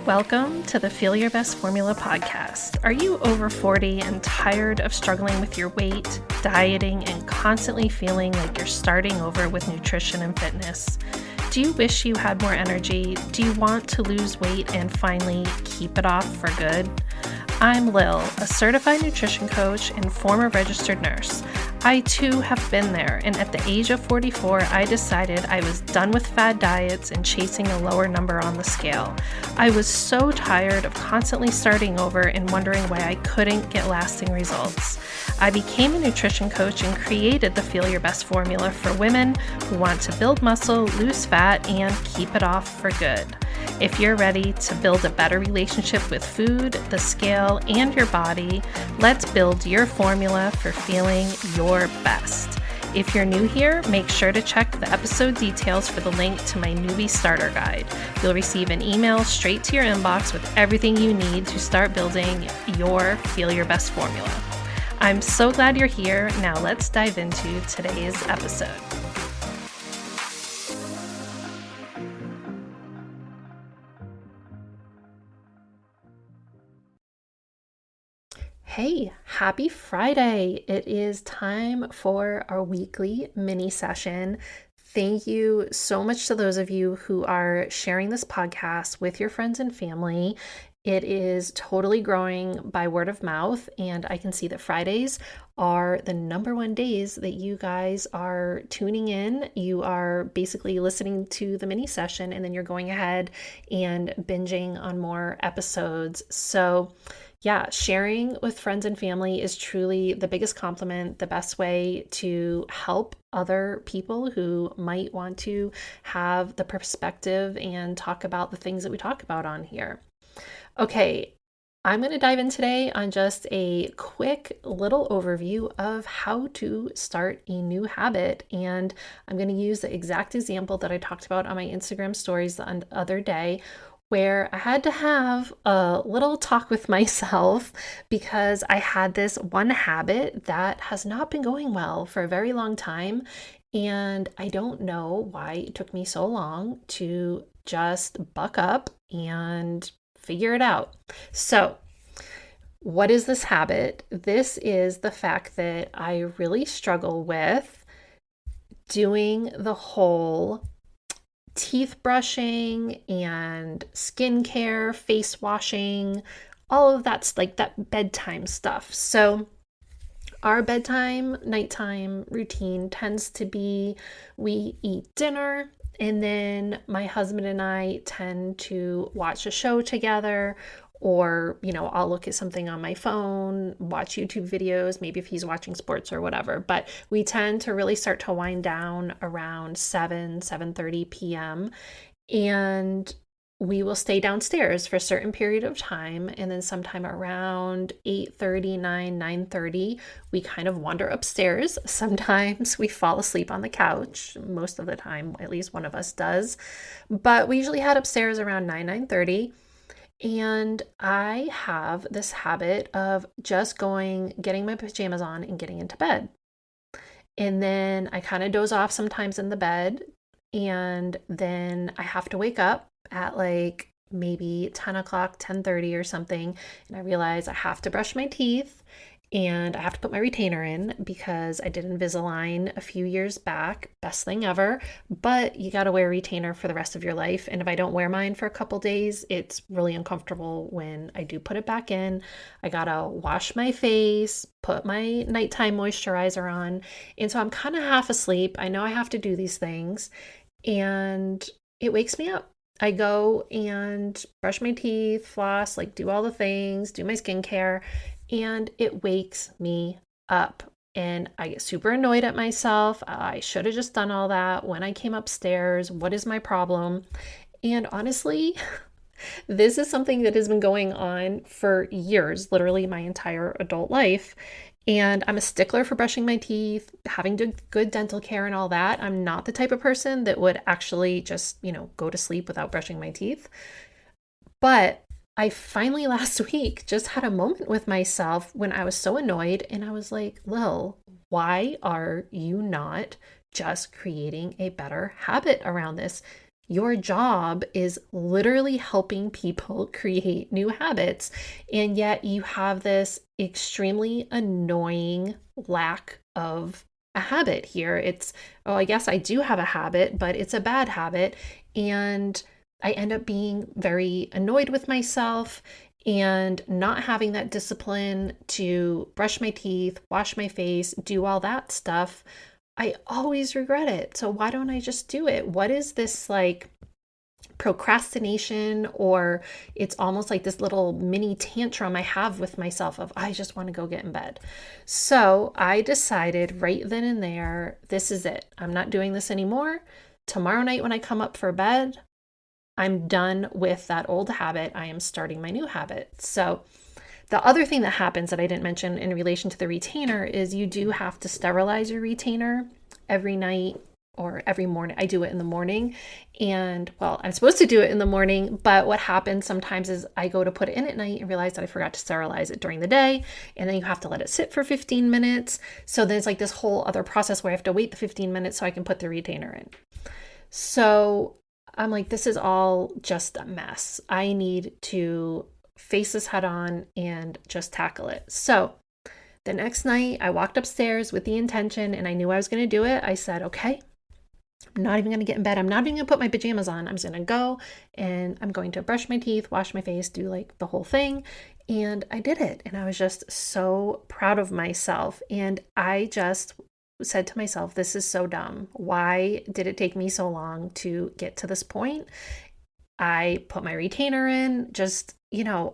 Welcome to the Feel Your Best Formula podcast. Are you over 40 and tired of struggling with your weight, dieting, and constantly feeling like you're starting over with nutrition and fitness? Do you wish you had more energy? Do you want to lose weight and finally keep it off for good? I'm Lil, a certified nutrition coach and former registered nurse. I too have been there, and at the age of 44, I decided I was done with fad diets and chasing a lower number on the scale. I was so tired of constantly starting over and wondering why I couldn't get lasting results. I became a nutrition coach and created the Feel Your Best formula for women who want to build muscle, lose fat, and keep it off for good. If you're ready to build a better relationship with food, the scale, and your body, let's build your formula for feeling your best. If you're new here, make sure to check the episode details for the link to my newbie starter guide. You'll receive an email straight to your inbox with everything you need to start building your Feel Your Best formula. I'm so glad you're here. Now let's dive into today's episode. Hey, happy Friday. It is time for our weekly mini session. Thank you so much to those of you who are sharing this podcast with your friends and family. It is totally growing by word of mouth, and I can see that Fridays are the number one days that you guys are tuning in. You are basically listening to the mini session, and then you're going ahead and binging on more episodes. So yeah, sharing with friends and family is truly the biggest compliment, the best way to help other people who might want to have the perspective and talk about the things that we talk about on here. Okay, I'm going to dive in today on just a quick little overview of how to start a new habit. And I'm going to use the exact example that I talked about on my Instagram stories the other day, where I had to have a little talk with myself because I had this one habit that has not been going well for a very long time. And I don't know why it took me so long to just buck up and figure it out. So, what is this habit? This is the fact that I really struggle with doing the whole teeth brushing and skincare, face washing, all of that's like that bedtime stuff. So our bedtime, nighttime routine tends to be we eat dinner, and then my husband and I tend to watch a show together, or, I'll look at something on my phone, watch YouTube videos, maybe if he's watching sports or whatever. But we tend to really start to wind down around 7:30 p.m. And we will stay downstairs for a certain period of time. And then sometime around 8:30, 9:30, we kind of wander upstairs. Sometimes we fall asleep on the couch. Most of the time, at least one of us does. But we usually head upstairs around 9:30. And I have this habit of just getting my pajamas on and getting into bed. And then I kind of doze off sometimes in the bed. And then I have to wake up at like maybe 10 o'clock, 10:30 or something. And I realize I have to brush my teeth and I have to put my retainer in because I did Invisalign a few years back. Best thing ever. But you got to wear a retainer for the rest of your life. And if I don't wear mine for a couple days, it's really uncomfortable when I do put it back in. I got to wash my face, put my nighttime moisturizer on. And so I'm kind of half asleep. I know I have to do these things. And it wakes me up. I go and brush my teeth, floss, do all the things, do my skincare, and it wakes me up. And I get super annoyed at myself. I should have just done all that when I came upstairs. What is my problem? And honestly, this is something that has been going on for years, literally my entire adult life. And I'm a stickler for brushing my teeth, having good dental care and all that. I'm not the type of person that would actually just, go to sleep without brushing my teeth. But I finally last week just had a moment with myself when I was so annoyed, and I was like, Lil, why are you not just creating a better habit around this? Your job is literally helping people create new habits, and yet you have this extremely annoying lack of a habit here. It's, oh, I guess I do have a habit, but it's a bad habit. And I end up being very annoyed with myself and not having that discipline to brush my teeth, wash my face, do all that stuff. I always regret it. So why don't I just do it? What is this like procrastination, or it's almost like this little mini tantrum I have with myself of I just want to go get in bed. So I decided right then and there, this is it. I'm not doing this anymore. Tomorrow night when I come up for bed, I'm done with that old habit. I am starting my new habit. So the other thing that happens that I didn't mention in relation to the retainer is you do have to sterilize your retainer every night or every morning. I do it in the morning. And well, I'm supposed to do it in the morning, but what happens sometimes is I go to put it in at night and realize that I forgot to sterilize it during the day. And then you have to let it sit for 15 minutes. So then it's like this whole other process where I have to wait the 15 minutes so I can put the retainer in. So I'm like, this is all just a mess. I need to face this head on and just tackle it. So the next night I walked upstairs with the intention, and I knew I was going to do it. I said, okay, I'm not even going to get in bed. I'm not even going to put my pajamas on. I'm just going to go and I'm going to brush my teeth, wash my face, do like the whole thing. And I did it. And I was just so proud of myself. And I just said to myself, this is so dumb. Why did it take me so long to get to this point? I put my retainer in, just,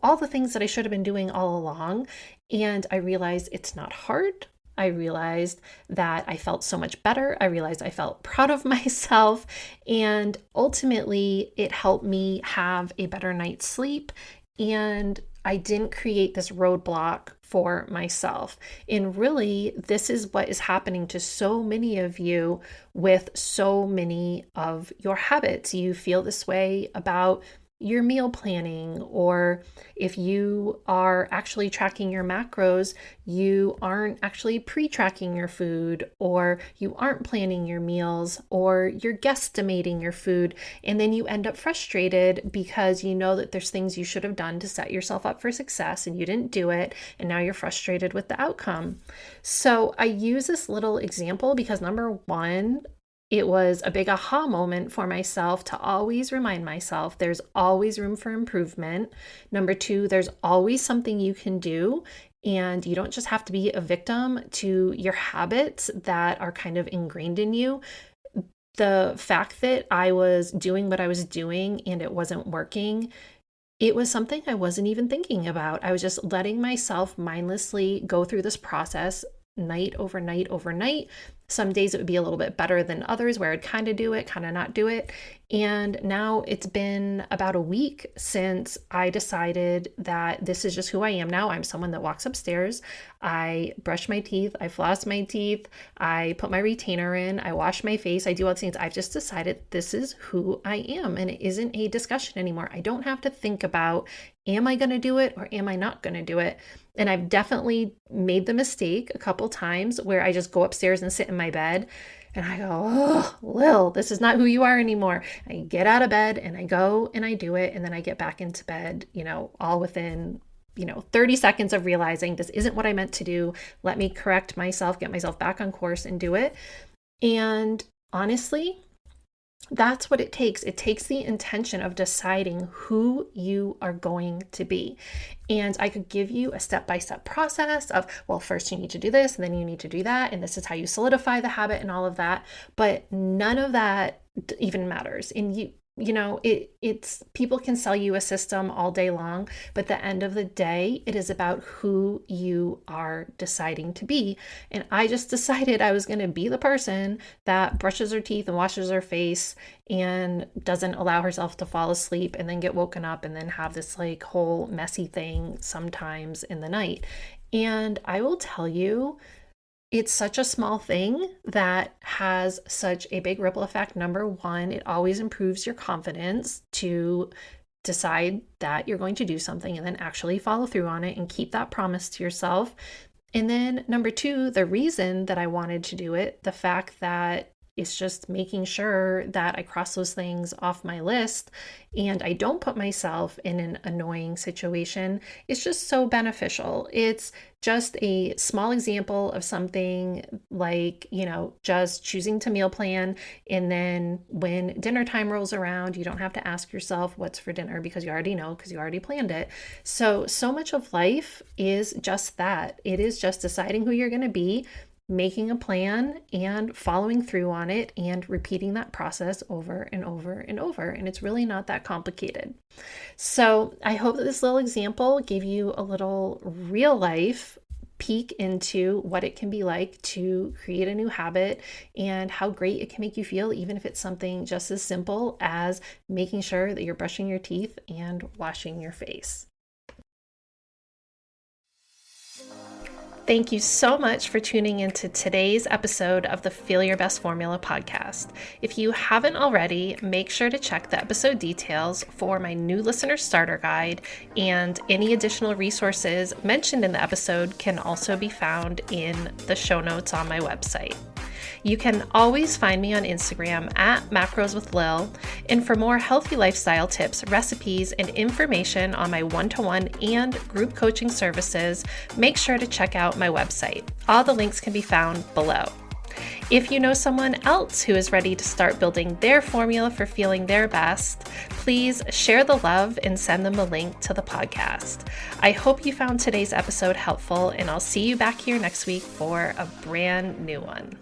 all the things that I should have been doing all along. And I realized it's not hard. I realized that I felt so much better. I realized I felt proud of myself. And ultimately, it helped me have a better night's sleep. And I didn't create this roadblock for myself. And really, this is what is happening to so many of you with so many of your habits. You feel this way about your meal planning, or if you are actually tracking your macros, you aren't actually pre-tracking your food, or you aren't planning your meals, or you're guesstimating your food, and then you end up frustrated because you know that there's things you should have done to set yourself up for success and you didn't do it, and now you're frustrated with the outcome. So I use this little example because number one, it was a big aha moment for myself to always remind myself there's always room for improvement. Number two, there's always something you can do. And you don't just have to be a victim to your habits that are kind of ingrained in you. The fact that I was doing what I was doing and it wasn't working, it was something I wasn't even thinking about. I was just letting myself mindlessly go through this process night over night over night. Some days it would be a little bit better than others where I'd kind of do it, kind of not do it. And now it's been about a week since I decided that this is just who I am now. I'm someone that walks upstairs. I brush my teeth. I floss my teeth. I put my retainer in. I wash my face. I do all the things. I've just decided this is who I am. And it isn't a discussion anymore. I don't have to think about, am I going to do it or am I not going to do it? And I've definitely made the mistake a couple times where I just go upstairs and sit in my bed and I go, oh, Lil, this is not who you are anymore. I get out of bed and I go and I do it. And then I get back into bed, all within 30 seconds of realizing this isn't what I meant to do. Let me correct myself, get myself back on course and do it. And honestly, that's what it takes. It takes the intention of deciding who you are going to be. And I could give you a step-by-step process of, well, first you need to do this, and then you need to do that, and this is how you solidify the habit and all of that. But none of that even matters. And it's people can sell you a system all day long, but at the end of the day, it is about who you are deciding to be. And I just decided I was going to be the person that brushes her teeth and washes her face and doesn't allow herself to fall asleep and then get woken up and then have this like whole messy thing sometimes in the night. And I will tell you, it's such a small thing that has such a big ripple effect. Number one, it always improves your confidence to decide that you're going to do something and then actually follow through on it and keep that promise to yourself. And then number 2, the reason that I wanted to do it, the fact that it's just making sure that I cross those things off my list and I don't put myself in an annoying situation. It's just so beneficial. It's just a small example of something like, just choosing to meal plan. And then when dinner time rolls around, you don't have to ask yourself what's for dinner because you already know, because you already planned it. So much of life is just that. It is just deciding who you're going to be, making a plan and following through on it and repeating that process over and over and over. And it's really not that complicated. So I hope that this little example gave you a little real life peek into what it can be like to create a new habit and how great it can make you feel, even if it's something just as simple as making sure that you're brushing your teeth and washing your face. Thank you so much for tuning into today's episode of the Feel Your Best Formula podcast. If you haven't already, make sure to check the episode details for my new listener starter guide, and any additional resources mentioned in the episode can also be found in the show notes on my website. You can always find me on Instagram at Macros with Lil, and for more healthy lifestyle tips, recipes, and information on my one-to-one and group coaching services, make sure to check out my website. All the links can be found below. If you know someone else who is ready to start building their formula for feeling their best, please share the love and send them a link to the podcast. I hope you found today's episode helpful, and I'll see you back here next week for a brand new one.